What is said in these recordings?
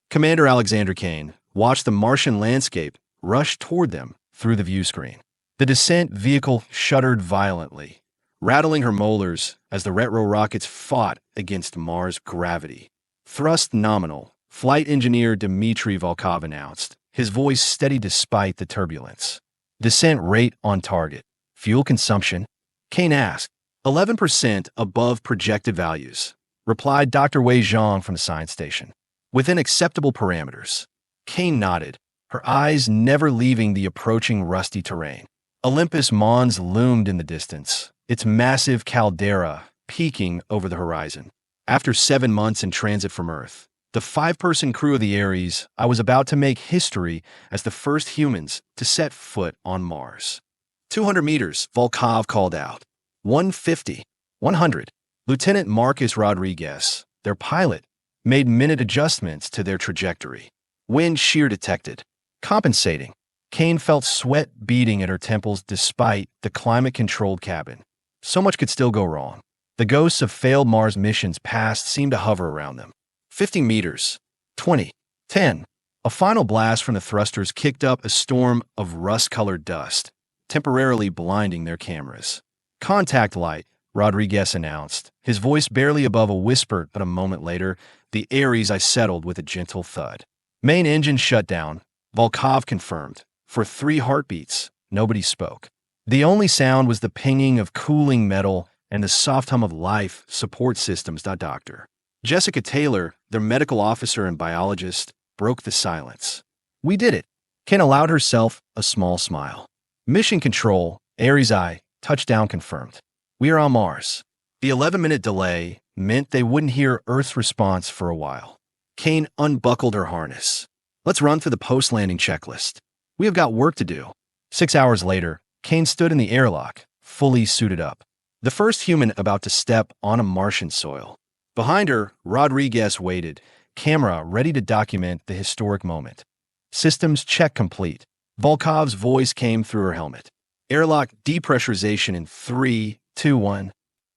Commander Alexandra Kane watched the Martian landscape rush toward them through the view screen. The descent vehicle shuddered violently, rattling her molars as the retro rockets fought against Mars' gravity. Thrust nominal, Flight Engineer Dmitry Volkov announced, his voice steady despite the turbulence. Descent rate on target. Fuel consumption? Kane asked. 11% above projected values, replied Dr. Wei Zhang from the science station. Within acceptable parameters. Kane nodded, her eyes never leaving the approaching rusty terrain. Olympus Mons loomed in the distance, its massive caldera peeking over the horizon. After 7 months in transit from Earth, the 5-person crew of the Ares, I was about to make history as the first humans to set foot on Mars. 200 meters, Volkov called out. 150, 100. Lieutenant Marcus Rodriguez, their pilot, made minute adjustments to their trajectory. Wind shear detected. Compensating. Kane felt sweat beading at her temples despite the climate-controlled cabin. So much could still go wrong. The ghosts of failed Mars missions past seemed to hover around them. 50 meters. 20. 10. A final blast from the thrusters kicked up a storm of rust-colored dust, temporarily blinding their cameras. Contact light, Rodriguez announced, his voice barely above a whisper, but a moment later, the Ares I settled with a gentle thud. Main engine shut down, Volkov confirmed. For 3 heartbeats, nobody spoke. The only sound was the pinging of cooling metal and the soft hum of life support systems. Dr. Jessica Taylor, their medical officer and biologist, broke the silence. We did it. Kane allowed herself a small smile. Mission control, Ares I, touchdown confirmed. We are on Mars. The 11-minute delay meant they wouldn't hear Earth's response for a while. Kane unbuckled her harness. Let's run through the post-landing checklist. We have got work to do. 6 hours later, Kane stood in the airlock, fully suited up. The first human about to step on a Martian soil. Behind her, Rodriguez waited, camera ready to document the historic moment. Systems check complete. Volkov's voice came through her helmet. Airlock depressurization in 3, 2, 1.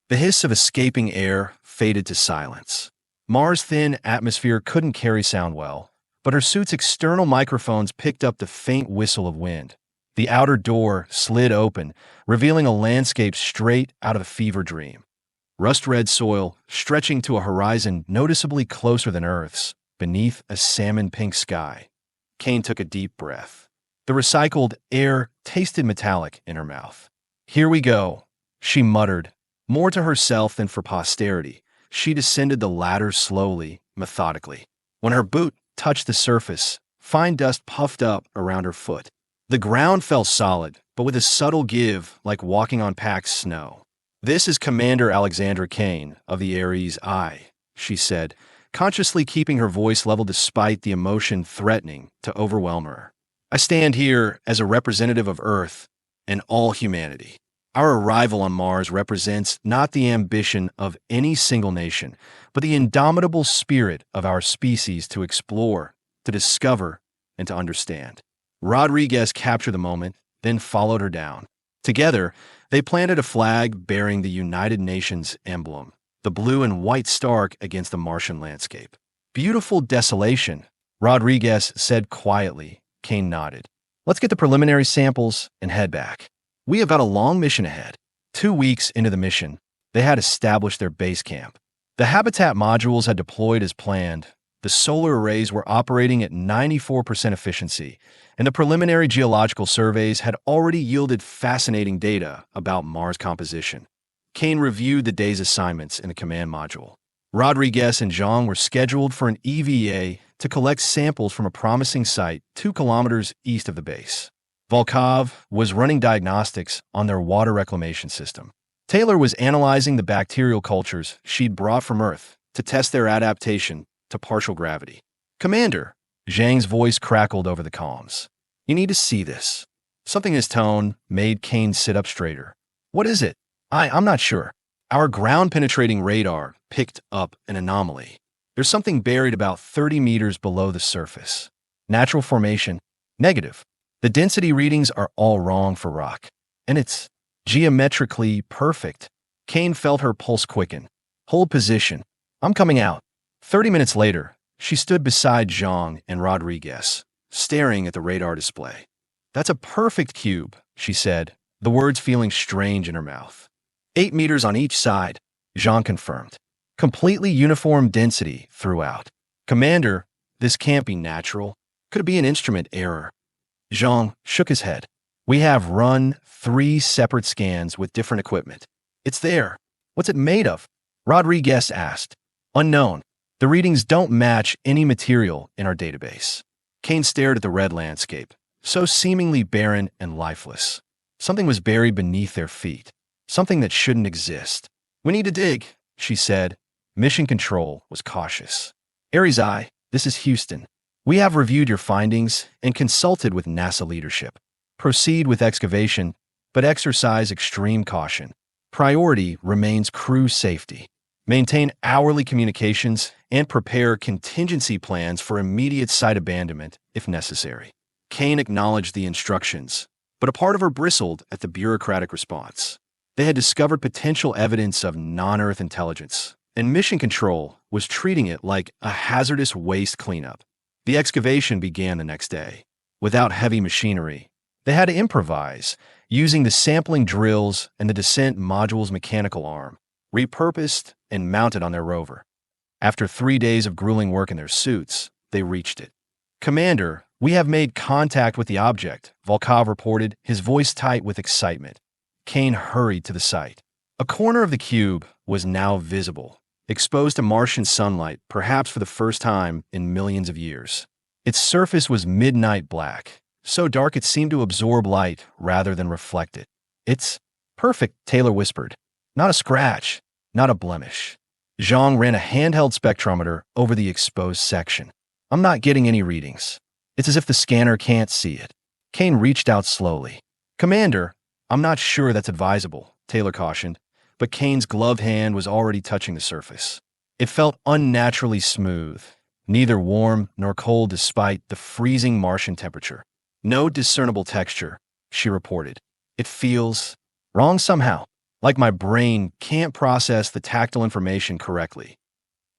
The hiss of escaping air faded to silence. Mars' thin atmosphere couldn't carry sound well, but her suit's external microphones picked up the faint whistle of wind. The outer door slid open, revealing a landscape straight out of a fever dream. Rust-red soil stretching to a horizon noticeably closer than Earth's, beneath a salmon-pink sky. Kane took a deep breath. The recycled air tasted metallic in her mouth. Here we go, she muttered. More to herself than for posterity, she descended the ladder slowly, methodically. When her boot touched the surface, fine dust puffed up around her foot. The ground felt solid, but with a subtle give like walking on packed snow. This is Commander Alexandra Kane of the Ares I, she said, consciously keeping her voice level despite the emotion threatening to overwhelm her. I stand here as a representative of Earth and all humanity. Our arrival on Mars represents not the ambition of any single nation, but the indomitable spirit of our species to explore, to discover, and to understand. Rodriguez captured the moment, then followed her down. Together, they planted a flag bearing the United Nations emblem, the blue and white star against the Martian landscape. Beautiful desolation, Rodriguez said quietly. Kane nodded. Let's get the preliminary samples and head back. We have got a long mission ahead. 2 weeks into the mission, they had established their base camp. The habitat modules had deployed as planned. The solar arrays were operating at 94% efficiency, and the preliminary geological surveys had already yielded fascinating data about Mars composition. Kane reviewed the day's assignments in the command module. Rodriguez and Zhang were scheduled for an EVA to collect samples from a promising site 2 kilometers east of the base. Volkov was running diagnostics on their water reclamation system. Taylor was analyzing the bacterial cultures she'd brought from Earth to test their adaptation to partial gravity. Commander, Zhang's voice crackled over the comms. You need to see this. Something in his tone made Kane sit up straighter. What is it? I'm not sure. Our ground-penetrating radar picked up an anomaly. There's something buried about 30 meters below the surface. Natural formation? Negative. The density readings are all wrong for rock. And it's geometrically perfect. Kane felt her pulse quicken. Hold position. I'm coming out. 30 minutes later, She stood beside Zhang and Rodriguez, staring at the radar display. "That's a perfect cube," she said, the words feeling strange in her mouth. 8 meters on each side, Zhang confirmed. Completely uniform density throughout. "Commander, this can't be natural. Could it be an instrument error?" Zhang shook his head. "We have run 3 separate scans with different equipment. It's there. What's it made of?" Rodriguez asked. "Unknown. The readings don't match any material in our database." Kane stared at the red landscape, so seemingly barren and lifeless. Something was buried beneath their feet. Something that shouldn't exist. "We need to dig," she said. Mission Control was cautious. "Ares I, this is Houston. We have reviewed your findings and consulted with NASA leadership. Proceed with excavation, but exercise extreme caution. Priority remains crew safety. Maintain hourly communications and prepare contingency plans for immediate site abandonment if necessary." Kane acknowledged the instructions, but a part of her bristled at the bureaucratic response. They had discovered potential evidence of non-Earth intelligence, and Mission Control was treating it like a hazardous waste cleanup. The excavation began the next day. Without heavy machinery, they had to improvise, using the sampling drills and the descent module's mechanical arm, repurposed and mounted on their rover. After 3 days of grueling work in their suits, they reached it. "Commander, we have made contact with the object," Volkov reported, his voice tight with excitement. Kane hurried to the site. A corner of the cube was now visible, exposed to Martian sunlight perhaps for the first time in millions of years. Its surface was midnight black, so dark it seemed to absorb light rather than reflect it. "It's perfect," Taylor whispered. "Not a scratch, not a blemish." Zhang ran a handheld spectrometer over the exposed section. "I'm not getting any readings. It's as if the scanner can't see it." Kane reached out slowly. "Commander, I'm not sure that's advisable," Taylor cautioned, but Kane's gloved hand was already touching the surface. It felt unnaturally smooth, neither warm nor cold despite the freezing Martian temperature. "No discernible texture," she reported. "It feels wrong somehow, like my brain can't process the tactile information correctly."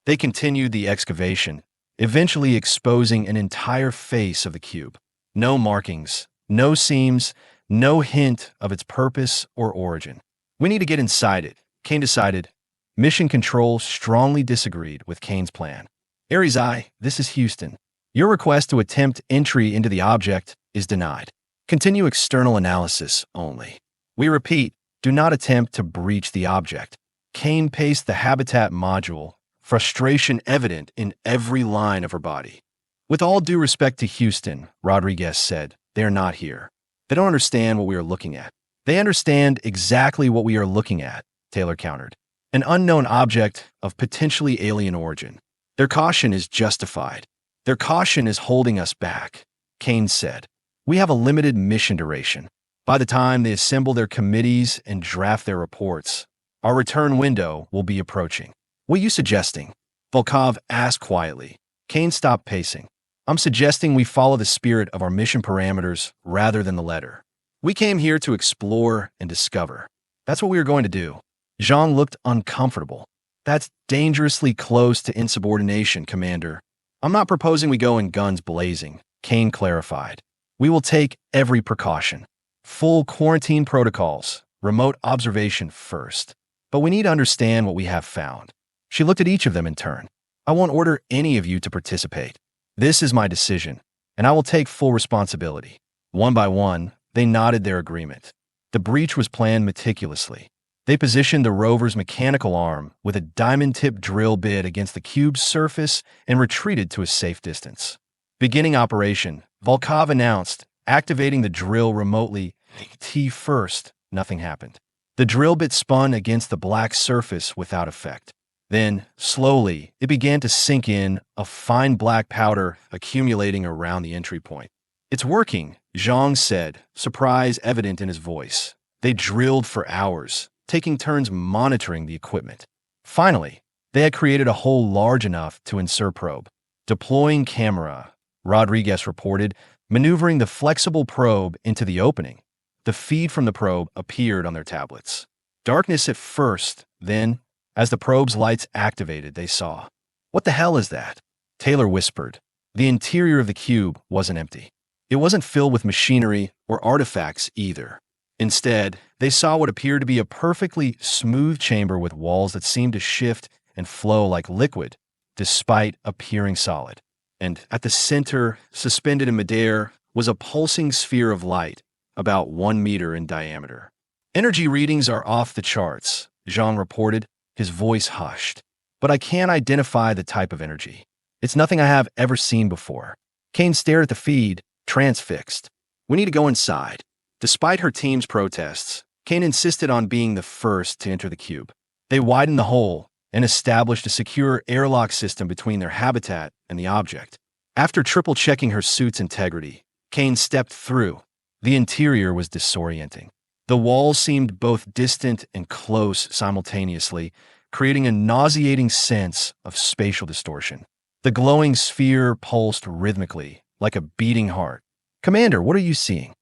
They continued the excavation, eventually exposing an entire face of the cube. No markings, no seams, no hint of its purpose or origin. "We need to get inside it," Kane decided. Mission Control strongly disagreed with Kane's plan. "Ares I, this is Houston. Your request to attempt entry into the object is denied. Continue external analysis only. We repeat, do not attempt to breach the object." Kane paced the habitat module, frustration evident in every line of her body. "With all due respect to Houston," Rodriguez said, "they are not here. They don't understand what we are looking at." "They understand exactly what we are looking at," Taylor countered. "An unknown object of potentially alien origin. Their caution is justified. Their caution is holding us back," Kane said. "We have a limited mission duration. By the time they assemble their committees and draft their reports, our return window will be approaching." "What are you suggesting?" Volkov asked quietly. Kane stopped pacing. "I'm suggesting we follow the spirit of our mission parameters rather than the letter. We came here to explore and discover. That's what we are going to do." Zhang looked uncomfortable. "That's dangerously close to insubordination, Commander." "I'm not proposing we go in guns blazing," Kane clarified. "We will take every precaution. Full quarantine protocols, remote observation first. But we need to understand what we have found." She looked at each of them in turn. "I won't order any of you to participate. This is my decision, and I will take full responsibility." One by one, they nodded their agreement. The breach was planned meticulously. They positioned the rover's mechanical arm with a diamond-tipped drill bit against the cube's surface and retreated to a safe distance. Beginning operation, Volkov announced, activating the drill remotely. T first, nothing happened. The drill bit spun against the black surface without effect. Then, slowly, it began to sink in, a fine black powder accumulating around the entry point. "It's working," Zhang said, surprise evident in his voice. They drilled for hours, taking turns monitoring the equipment. Finally, they had created a hole large enough to insert probe. "Deploying camera," Rodriguez reported, maneuvering the flexible probe into the opening. The feed from the probe appeared on their tablets. Darkness at first, then, as the probe's lights activated, they saw. "What the hell is that?" Taylor whispered. The interior of the cube wasn't empty. It wasn't filled with machinery or artifacts either. Instead, they saw what appeared to be a perfectly smooth chamber with walls that seemed to shift and flow like liquid, despite appearing solid. And at the center, suspended in midair, was a pulsing sphere of light, about 1 meter in diameter. Energy readings are off the charts, Zhang reported, his voice hushed. But I can't identify the type of energy. It's nothing I have ever seen before. Kane stared at the feed, transfixed. We need to go inside. Despite her team's protests, Kane insisted on being the first to enter the cube. They widened the hole and established a secure airlock system between their habitat and the object. After triple-checking her suit's integrity, Kane stepped through. The interior was disorienting. The walls seemed both distant and close simultaneously, creating a nauseating sense of spatial distortion. The glowing sphere pulsed rhythmically, like a beating heart. "Commander, what are you seeing?"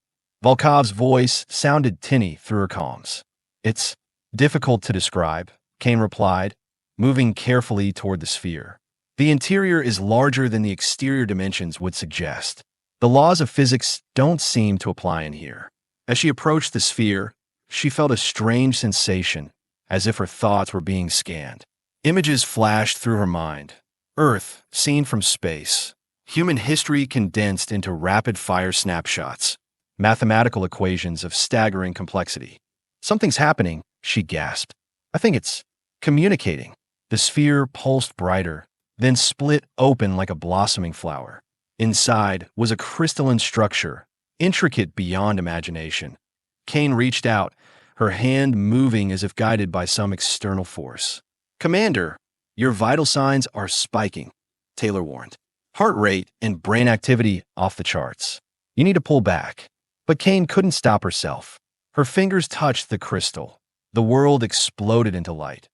Volkov's voice sounded tinny through her comms. "It's difficult to describe," Kane replied, moving carefully toward the sphere. "The interior is larger than the exterior dimensions would suggest. The laws of physics don't seem to apply in here." As she approached the sphere, she felt a strange sensation, as if her thoughts were being scanned. Images flashed through her mind. Earth, seen from space. Human history condensed into rapid-fire snapshots. Mathematical equations of staggering complexity. "Something's happening," she gasped. "I think it's communicating." The sphere pulsed brighter, then split open like a blossoming flower. Inside was a crystalline structure, intricate beyond imagination. Kane reached out, her hand moving as if guided by some external force. "Commander, your vital signs are spiking," Taylor warned. "Heart rate and brain activity off the charts. You need to pull back." But Kane couldn't stop herself. Her fingers touched the crystal. The world exploded into light.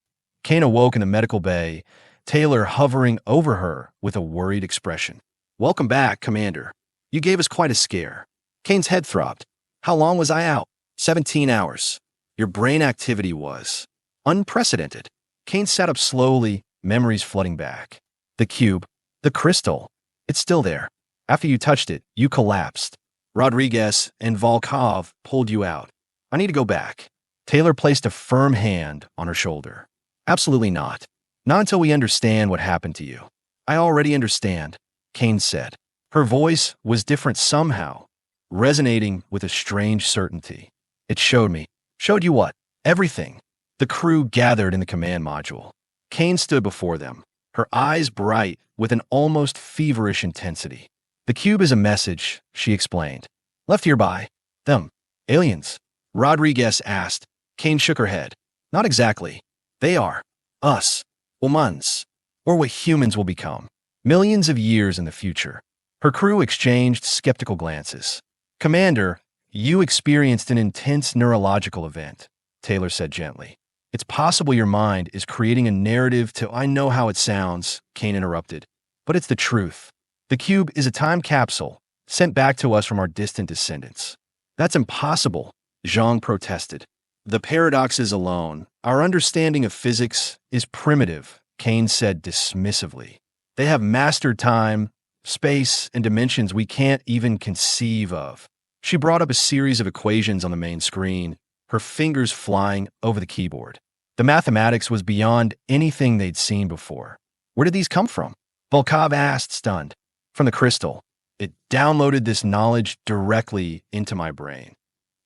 Kane awoke in the medical bay, Taylor hovering over her with a worried expression. "Welcome back, Commander. You gave us quite a scare." Kane's head throbbed. "How long was I out?" 17 hours. Your brain activity was unprecedented." Kane sat up slowly, memories flooding back. "The cube, the crystal, it's still there. After you touched it, you collapsed. Rodriguez and Volkov pulled you out. I need to go back." Taylor placed a firm hand on her shoulder. "Absolutely not. Not until we understand what happened to you." "I already understand," Kane said. Her voice was different somehow, resonating with a strange certainty. "It showed me." "Showed you what?" "Everything." The crew gathered in the command module. Kane stood before them, her eyes bright with an almost feverish intensity. "The cube is a message," she explained. "Left here by them. Aliens?" Rodriguez asked. Kane shook her head. "Not exactly. They are us. Humans. Or what humans will become. Millions of years in the future." Her crew exchanged skeptical glances. "Commander, you experienced an intense neurological event," Taylor said gently. "It's possible your mind is creating a narrative to—" "I know how it sounds," Kane interrupted. "But it's the truth. The cube is a time capsule sent back to us from our distant descendants." "That's impossible," Zhang protested. "The paradoxes alone. Our understanding of physics is primitive," Kane said dismissively. "They have mastered time, space, and dimensions we can't even conceive of." She brought up a series of equations on the main screen, her fingers flying over the keyboard. The mathematics was beyond anything they'd seen before. "Where did these come from?" Volkov asked, stunned. "From the crystal. It downloaded this knowledge directly into my brain."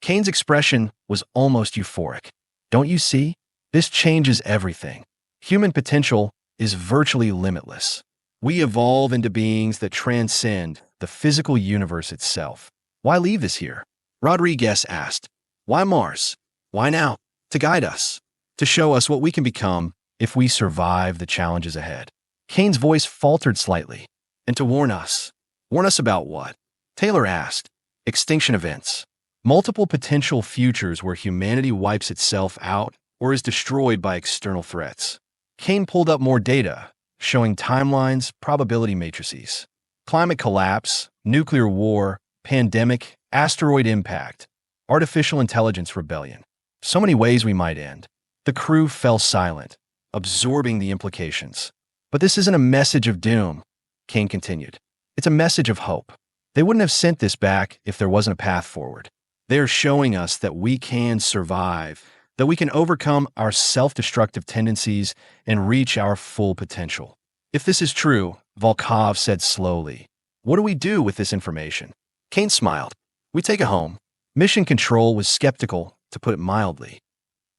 Kane's expression was almost euphoric. "Don't you see? This changes everything. Human potential is virtually limitless. We evolve into beings that transcend the physical universe itself." "Why leave this here?" Rodriguez asked. "Why Mars? Why now?" "To guide us. To show us what we can become if we survive the challenges ahead." Kane's voice faltered slightly. "And to warn us." "Warn us about what?" Taylor asked. "Extinction events. Multiple potential futures where humanity wipes itself out or is destroyed by external threats." Kane pulled up more data, showing timelines, probability matrices. Climate collapse, nuclear war, pandemic, asteroid impact, artificial intelligence rebellion. So many ways we might end. The crew fell silent, absorbing the implications. "But this isn't a message of doom," Kane continued. It's a message of hope. They wouldn't have sent this back if there wasn't a path forward. They are showing us that we can survive, that we can overcome our self-destructive tendencies and reach our full potential. If this is true, Volkov said slowly, what do we do with this information? Kane smiled. We take it home. Mission Control was skeptical, to put it mildly.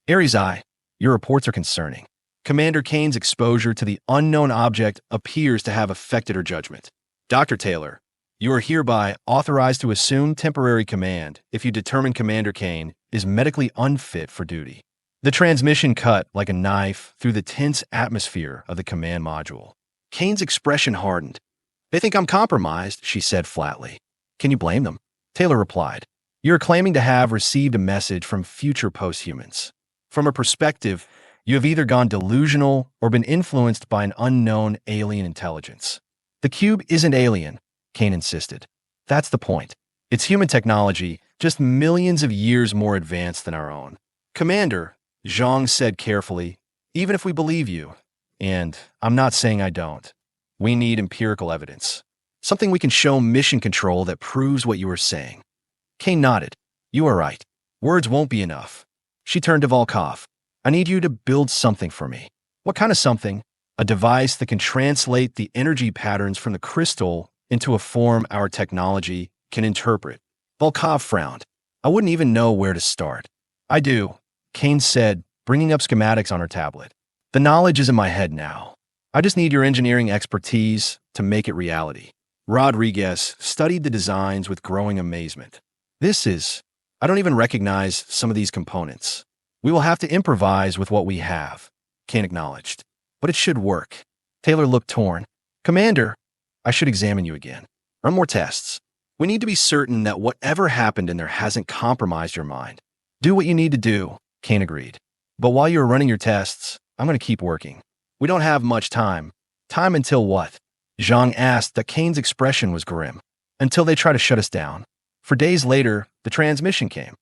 Ares I, your reports are concerning. Commander Kane's exposure to the unknown object appears to have affected her judgment. Dr. Taylor, you are hereby authorized to assume temporary command if you determine Commander Kane is medically unfit for duty. The transmission cut like a knife through the tense atmosphere of the command module. Kane's expression hardened. They think I'm compromised, she said flatly. Can you blame them? Taylor replied. You're claiming to have received a message from future posthumans. From a perspective, you have either gone delusional or been influenced by an unknown alien intelligence. The cube isn't alien, Kane insisted. That's the point. It's human technology, just millions of years more advanced than our own. Commander, Zhang said carefully, even if we believe you, and I'm not saying I don't, we need empirical evidence. Something we can show Mission Control that proves what you are saying. Kane nodded. You are right. Words won't be enough. She turned to Volkov. I need you to build something for me. What kind of something? A device that can translate the energy patterns from the crystal into a form our technology can interpret. Volkov frowned. I wouldn't even know where to start. I do, Kane said, bringing up schematics on her tablet. The knowledge is in my head now. I just need your engineering expertise to make it reality. Rodriguez studied the designs with growing amazement. I don't even recognize some of these components. We will have to improvise with what we have, Kane acknowledged. But it should work. Taylor looked torn. Commander, I should examine you again. Run more tests. We need to be certain that whatever happened in there hasn't compromised your mind. Do what you need to do, Kane agreed. But while you're running your tests, I'm going to keep working. We don't have much time. Time until what? Zhang asked that Kane's expression was grim. Until they try to shut us down. For days later, the transmission came.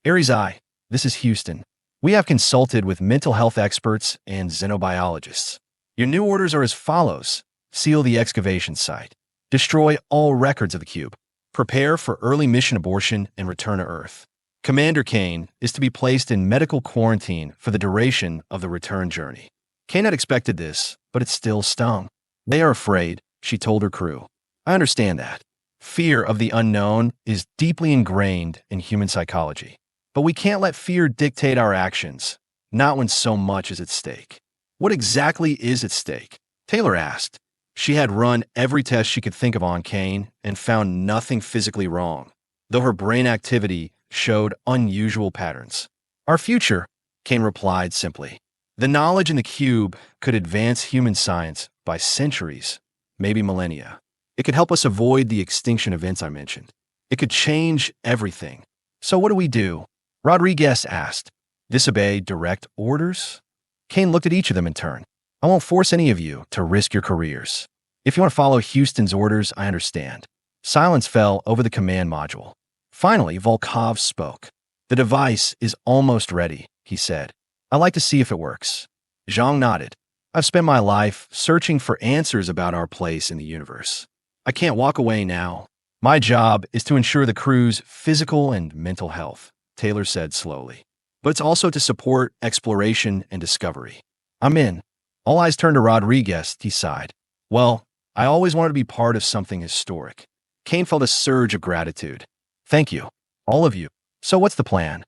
Ares I, this is Houston. We have consulted with mental health experts and xenobiologists. Your new orders are as follows. Seal the excavation site. Destroy all records of the cube. Prepare for early mission abortion and return to Earth. Commander Kane is to be placed in medical quarantine for the duration of the return journey. Kane had expected this, but it still stung. They are afraid, she told her crew. I understand that. Fear of the unknown is deeply ingrained in human psychology. But we can't let fear dictate our actions, not when so much is at stake. What exactly is at stake? Taylor asked. She had run every test she could think of on Kane and found nothing physically wrong, though her brain activity showed unusual patterns. Our future, Kane replied simply. The knowledge in the cube could advance human science by centuries, maybe millennia. It could help us avoid the extinction events I mentioned. It could change everything. So what do we do? Rodriguez asked. Disobey direct orders? Kane looked at each of them in turn. I won't force any of you to risk your careers. If you want to follow Houston's orders, I understand. Silence fell over the command module. Finally, Volkov spoke. The device is almost ready, he said. I'd like to see if it works. Zhang nodded. I've spent my life searching for answers about our place in the universe. I can't walk away now. My job is to ensure the crew's physical and mental health, Taylor said slowly. But it's also to support exploration and discovery. I'm in. All eyes turned to Rodriguez, he sighed. Well, I always wanted to be part of something historic. Kane felt a surge of gratitude. Thank you, all of you. So what's the plan?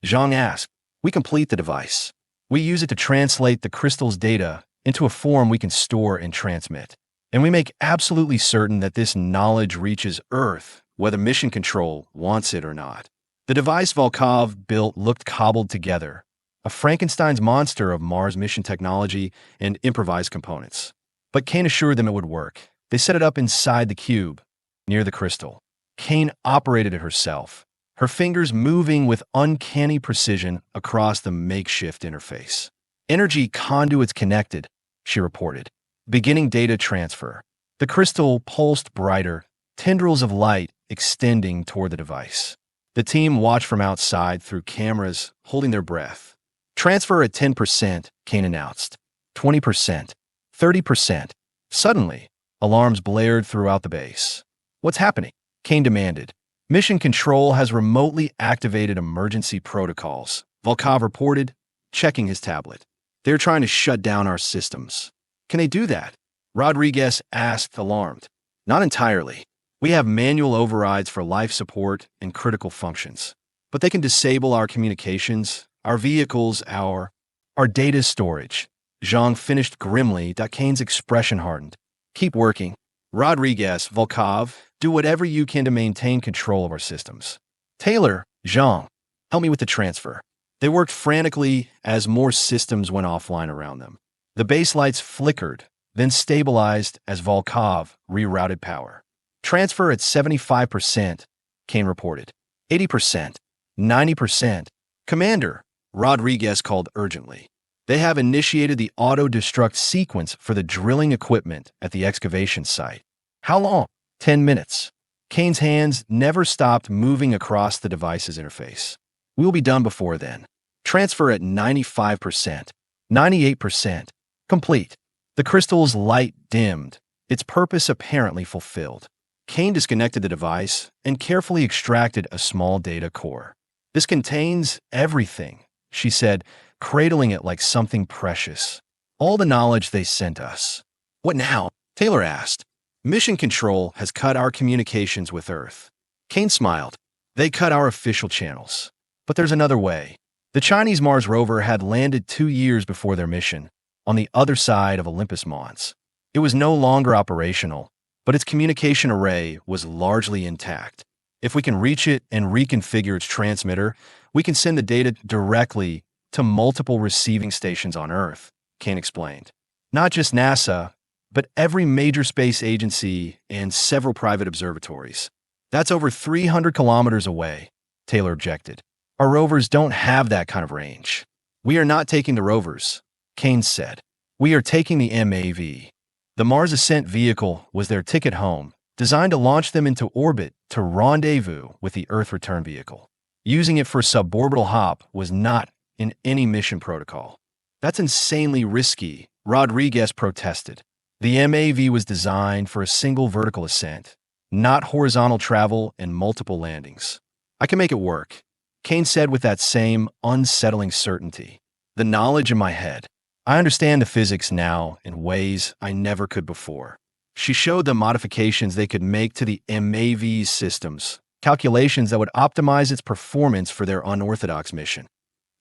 Zhang asked. We complete the device. We use it to translate the crystal's data into a form we can store and transmit. And we make absolutely certain that this knowledge reaches Earth, whether Mission Control wants it or not. The device Volkov built looked cobbled together, a Frankenstein's monster of Mars mission technology and improvised components. But Kane assured them it would work. They set it up inside the cube, near the crystal. Kane operated it herself, her fingers moving with uncanny precision across the makeshift interface. Energy conduits connected, she reported. Beginning data transfer. The crystal pulsed brighter, tendrils of light extending toward the device. The team watched from outside through cameras, holding their breath. Transfer at 10%, Kane announced. 20%. 30%. Suddenly, Alarms blared throughout the base. What's happening? Kane demanded. Mission Control has remotely activated emergency protocols, Volkov reported, checking his tablet. They're trying to shut down our systems. Can they do that? Rodriguez asked, alarmed. Not entirely. We have manual overrides for life support and critical functions. But they can disable our communications, our vehicles, our data storage. Zhang finished grimly. Kane's expression hardened. Keep working. Rodriguez, Volkov, do whatever you can to maintain control of our systems. Taylor, Zhang, help me with the transfer. They worked frantically as more systems went offline around them. The base lights flickered, then stabilized as Volkov rerouted power. Transfer at 75%, Kane reported. 80%, 90%. Commander, Rodriguez called urgently. They have initiated the auto-destruct sequence for the drilling equipment at the excavation site. How long? 10 minutes. Kane's hands never stopped moving across the device's interface. We'll be done before then. Transfer at 95%, 98%. Complete. The crystal's light dimmed, its purpose apparently fulfilled. Kane disconnected the device and carefully extracted a small data core. This contains everything, she said, cradling it like something precious. All the knowledge they sent us. What now? Taylor asked. Mission Control has cut our communications with Earth. Kane smiled. They cut our official channels. But there's another way. The Chinese Mars rover had landed 2 years before their mission, on the other side of Olympus Mons. It was no longer operational, but its communication array was largely intact. If we can reach it and reconfigure its transmitter, we can send the data directly to multiple receiving stations on Earth, Kane explained. Not just NASA, but every major space agency and several private observatories. That's over 300 kilometers away, Taylor objected. Our rovers don't have that kind of range. We are not taking the rovers, Kane said. We are taking the MAV. The Mars Ascent vehicle was their ticket home, designed to launch them into orbit to rendezvous with the Earth return vehicle. Using it for suborbital hop was not in any mission protocol. That's insanely risky, Rodriguez protested. The MAV was designed for a single vertical ascent, not horizontal travel and multiple landings. I can make it work, Kane said with that same unsettling certainty. The knowledge in my head. I understand the physics now in ways I never could before. She showed them modifications they could make to the MAV's systems, calculations that would optimize its performance for their unorthodox mission.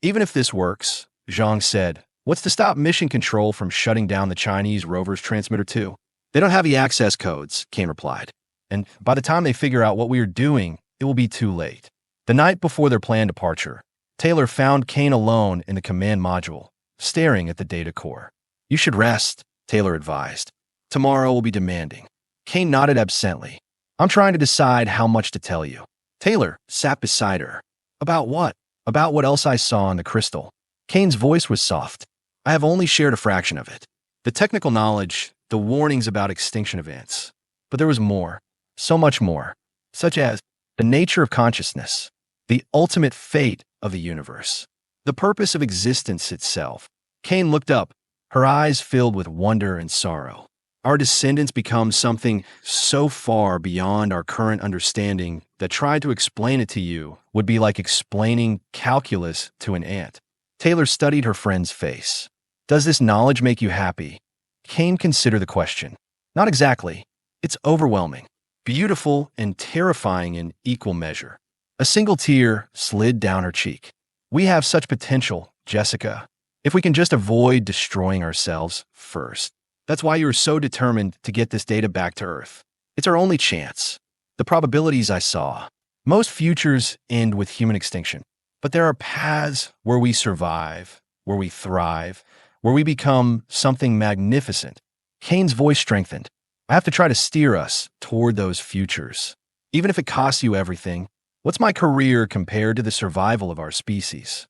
Even if this works, Zhang said, what's to stop Mission Control from shutting down the Chinese rover's transmitter too? They don't have the access codes, Kane replied. And by the time they figure out what we are doing, it will be too late. The night before their planned departure, Taylor found Kane alone in the command module, staring at the data core. You should rest, Taylor advised. Tomorrow will be demanding. Kane nodded absently. I'm trying to decide how much to tell you. Taylor sat beside her. About what? About what else I saw in the crystal. Kane's voice was soft. I have only shared a fraction of it. The technical knowledge, the warnings about extinction events. But there was more. So much more. Such as the nature of consciousness, the ultimate fate of the universe, the purpose of existence itself. Kane looked up, her eyes filled with wonder and sorrow. Our descendants become something so far beyond our current understanding that trying to explain it to you would be like explaining calculus to an ant. Taylor studied her friend's face. Does this knowledge make you happy? Kane considered the question. Not exactly. It's overwhelming, beautiful, and terrifying in equal measure. A single tear slid down her cheek. We have such potential, Jessica, if we can just avoid destroying ourselves first. That's why you are so determined to get this data back to Earth. It's our only chance. The probabilities I saw. Most futures end with human extinction. But there are paths where we survive, where we thrive, where we become something magnificent. Kane's voice strengthened. I have to try to steer us toward those futures. Even if it costs you everything, what's my career compared to the survival of our species?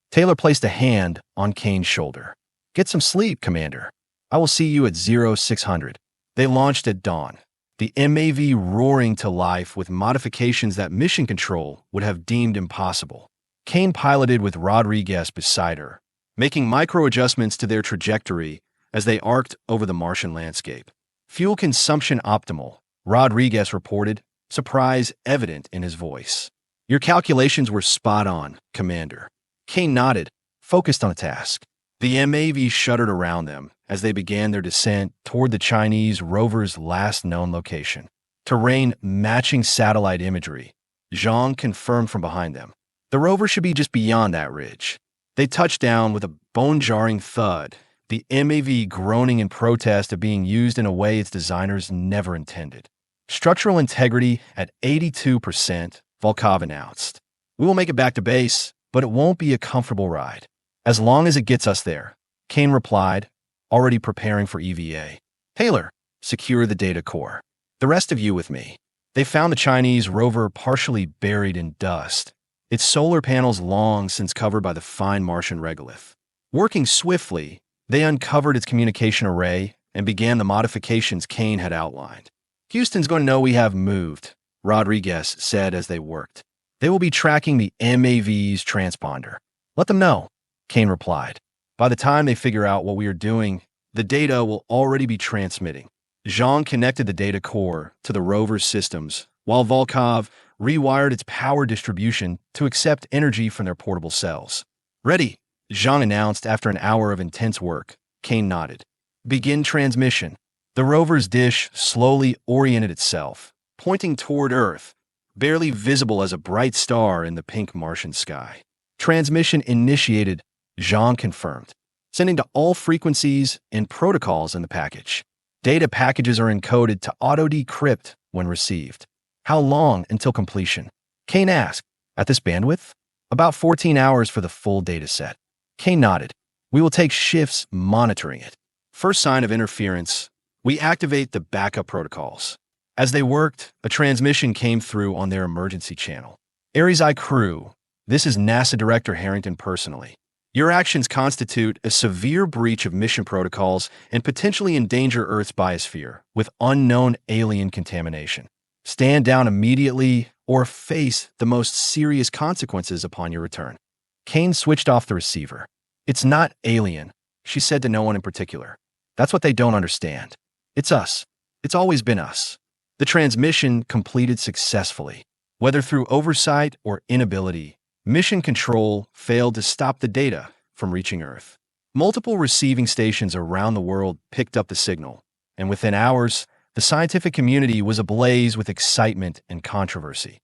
Taylor placed a hand on Kane's shoulder. Get some sleep, Commander. I will see you at 0600. They launched at dawn, the MAV roaring to life with modifications that Mission Control would have deemed impossible. Kane piloted with Rodriguez beside her, making micro-adjustments to their trajectory as they arced over the Martian landscape. Fuel consumption optimal, Rodriguez reported, surprise evident in his voice. Your calculations were spot on, Commander. Kane nodded, focused on the task. The MAV shuddered around them as they began their descent toward the Chinese rover's last known location. Terrain matching satellite imagery, Zhang confirmed from behind them. The rover should be just beyond that ridge. They touched down with a bone-jarring thud, the MAV groaning in protest of being used in a way its designers never intended. Structural integrity at 82%, Volkov announced. We will make it back to base, but it won't be a comfortable ride. As long as it gets us there, Kane replied, already preparing for EVA. Taylor, secure the data core. The rest of you with me. They found the Chinese rover partially buried in dust, its solar panels long since covered by the fine Martian regolith. Working swiftly, they uncovered its communication array and began the modifications Kane had outlined. Houston's going to know we have moved, Rodriguez said as they worked. They will be tracking the MAV's transponder. Let them know, Kane replied. By the time they figure out what we are doing, the data will already be transmitting. Zhang connected the data core to the rover's systems, while Volkov rewired its power distribution to accept energy from their portable cells. Ready, Zhang announced after an hour of intense work. Kane nodded. Begin transmission. The rover's dish slowly oriented itself, pointing toward Earth, barely visible as a bright star in the pink Martian sky. Transmission initiated, Zhang confirmed, sending to all frequencies and protocols in the package. Data packages are encoded to auto-decrypt when received. How long until completion? Kane asked. At this bandwidth? About 14 hours for the full data set. Kane nodded. We will take shifts monitoring it. First sign of interference, we activate the backup protocols. As they worked, a transmission came through on their emergency channel. Ares I crew, this is NASA Director Harrington personally. Your actions constitute a severe breach of mission protocols and potentially endanger Earth's biosphere with unknown alien contamination. Stand down immediately or face the most serious consequences upon your return. Kane switched off the receiver. It's not alien, she said to no one in particular. That's what they don't understand. It's us. It's always been us. The transmission completed successfully. Whether through oversight or inability, Mission Control failed to stop the data from reaching Earth. Multiple receiving stations around the world picked up the signal, and within hours, the scientific community was ablaze with excitement and controversy.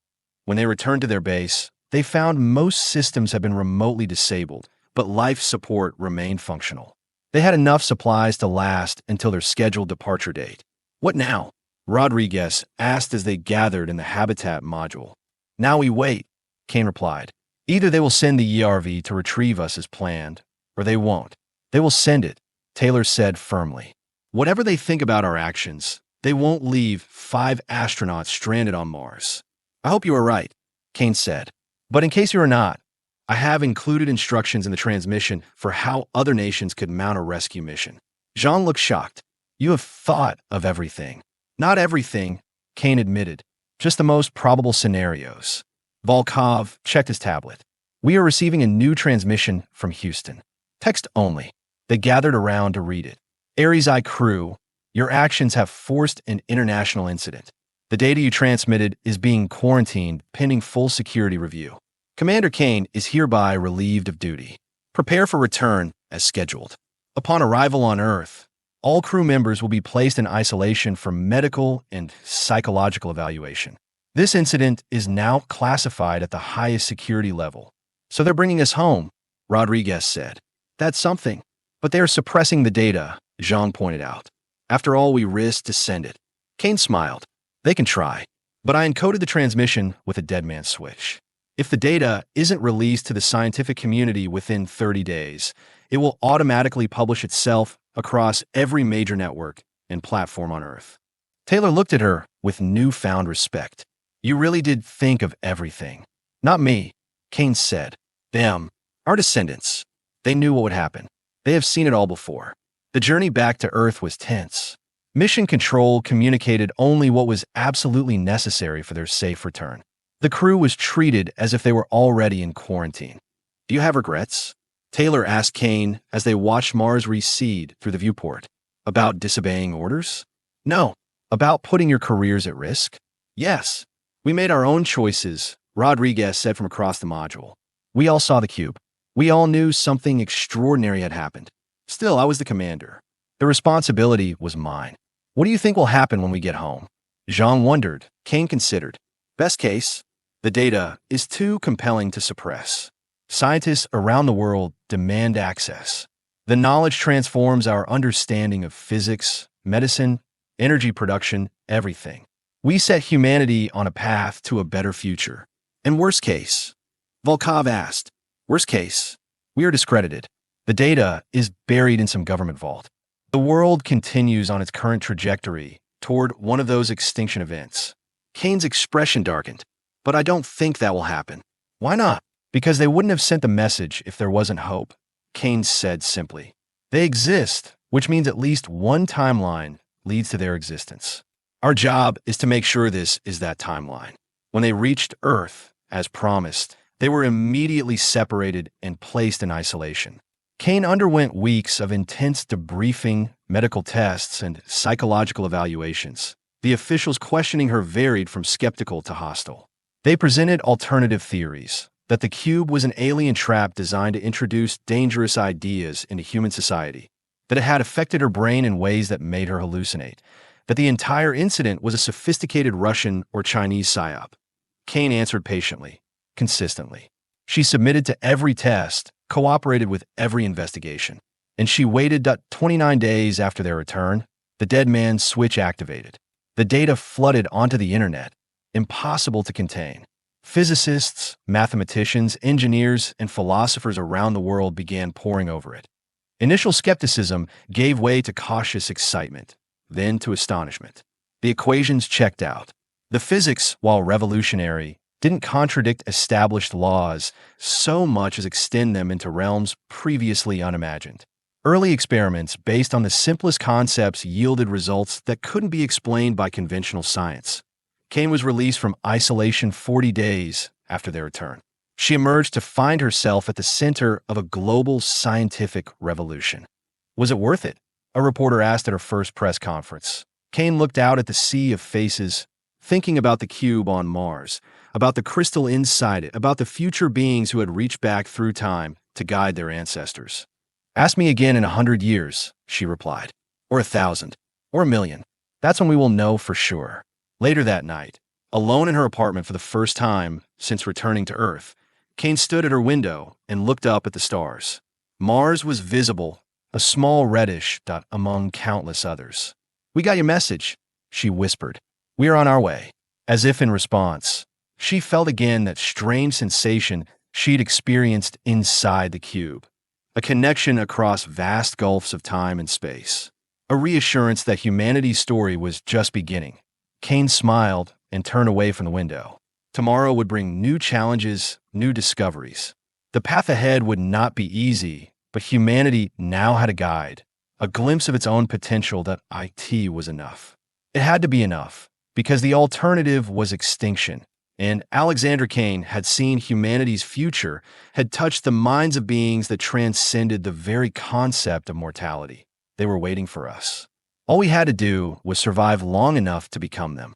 When they returned to their base, they found most systems had been remotely disabled, but life support remained functional. They had enough supplies to last until their scheduled departure date. What now? Rodriguez asked as they gathered in the habitat module. Now we wait, Kane replied. Either they will send the ERV to retrieve us as planned, or they won't. They will send it, Taylor said firmly. Whatever they think about our actions, they won't leave 5 astronauts stranded on Mars. I hope you are right, Kane said. But in case you are not, I have included instructions in the transmission for how other nations could mount a rescue mission. Jean looked shocked. You have thought of everything. Not everything, Kane admitted. Just the most probable scenarios. Volkov checked his tablet. We are receiving a new transmission from Houston. Text only. They gathered around to read it. Ares I crew, your actions have forced an international incident. The data you transmitted is being quarantined pending full security review. Commander Kane is hereby relieved of duty. Prepare for return as scheduled. Upon arrival on Earth, all crew members will be placed in isolation for medical and psychological evaluation. This incident is now classified at the highest security level. So they're bringing us home, Rodriguez said. That's something. But they are suppressing the data, Zhang pointed out. After all we risked to send it. Kane smiled. They can try. But I encoded the transmission with a dead man switch. If the data isn't released to the scientific community within 30 days, it will automatically publish itself across every major network and platform on Earth. Taylor looked at her with newfound respect. You really did think of everything. Not me, Kane said. Them, our descendants. They knew what would happen. They have seen it all before. The journey back to Earth was tense. Mission Control communicated only what was absolutely necessary for their safe return. The crew was treated as if they were already in quarantine. Do you have regrets? Taylor asked Kane as they watched Mars recede through the viewport. About disobeying orders? No. About putting your careers at risk? Yes. We made our own choices, Rodriguez said from across the module. We all saw the cube. We all knew something extraordinary had happened. Still, I was the commander. The responsibility was mine. What do you think will happen when we get home? Zhang wondered. Kane considered. Best case, the data is too compelling to suppress. Scientists around the world demand access. The knowledge transforms our understanding of physics, medicine, energy production, everything. We set humanity on a path to a better future. And worst case, Volkov asked, worst case, we are discredited. The data is buried in some government vault. The world continues on its current trajectory toward one of those extinction events. Kane's expression darkened. But I don't think that will happen. Why not? Because they wouldn't have sent the message if there wasn't hope, Kane said simply. They exist, which means at least one timeline leads to their existence. Our job is to make sure this is that timeline. When they reached Earth, as promised, they were immediately separated and placed in isolation. Kane underwent weeks of intense debriefing, medical tests, and psychological evaluations. The officials questioning her varied from skeptical to hostile. They presented alternative theories, that the cube was an alien trap designed to introduce dangerous ideas into human society, that it had affected her brain in ways that made her hallucinate, that the entire incident was a sophisticated Russian or Chinese psyop. Kane answered patiently, consistently. She submitted to every test, cooperated with every investigation, and she waited 29 days after their return. The dead man's switch activated. The data flooded onto the internet, impossible to contain. Physicists, mathematicians, engineers, and philosophers around the world began poring over it. Initial skepticism gave way to cautious excitement, then to astonishment. The equations checked out. The physics, while revolutionary, didn't contradict established laws so much as extend them into realms previously unimagined. Early experiments based on the simplest concepts yielded results that couldn't be explained by conventional science. Kane was released from isolation 40 days after their return. She emerged to find herself at the center of a global scientific revolution. Was it worth it? A reporter asked at her first press conference. Kane looked out at the sea of faces, thinking about the cube on Mars, about the crystal inside it, about the future beings who had reached back through time to guide their ancestors. Ask me again in 100 years, she replied. Or 1,000. Or 1,000,000. That's when we will know for sure. Later that night, alone in her apartment for the first time since returning to Earth, Kane stood at her window and looked up at the stars. Mars was visible, a small reddish dot among countless others. We got your message, she whispered. We are on our way. As if in response, she felt again that strange sensation she'd experienced inside the cube. A connection across vast gulfs of time and space. A reassurance that humanity's story was just beginning. Kane smiled and turned away from the window. Tomorrow would bring new challenges, new discoveries. The path ahead would not be easy, but humanity now had a guide, a glimpse of its own potential that IT was enough. It had to be enough, because the alternative was extinction, and Alexandra Kane had seen humanity's future, had touched the minds of beings that transcended the very concept of mortality. They were waiting for us. All we had to do was survive long enough to become them.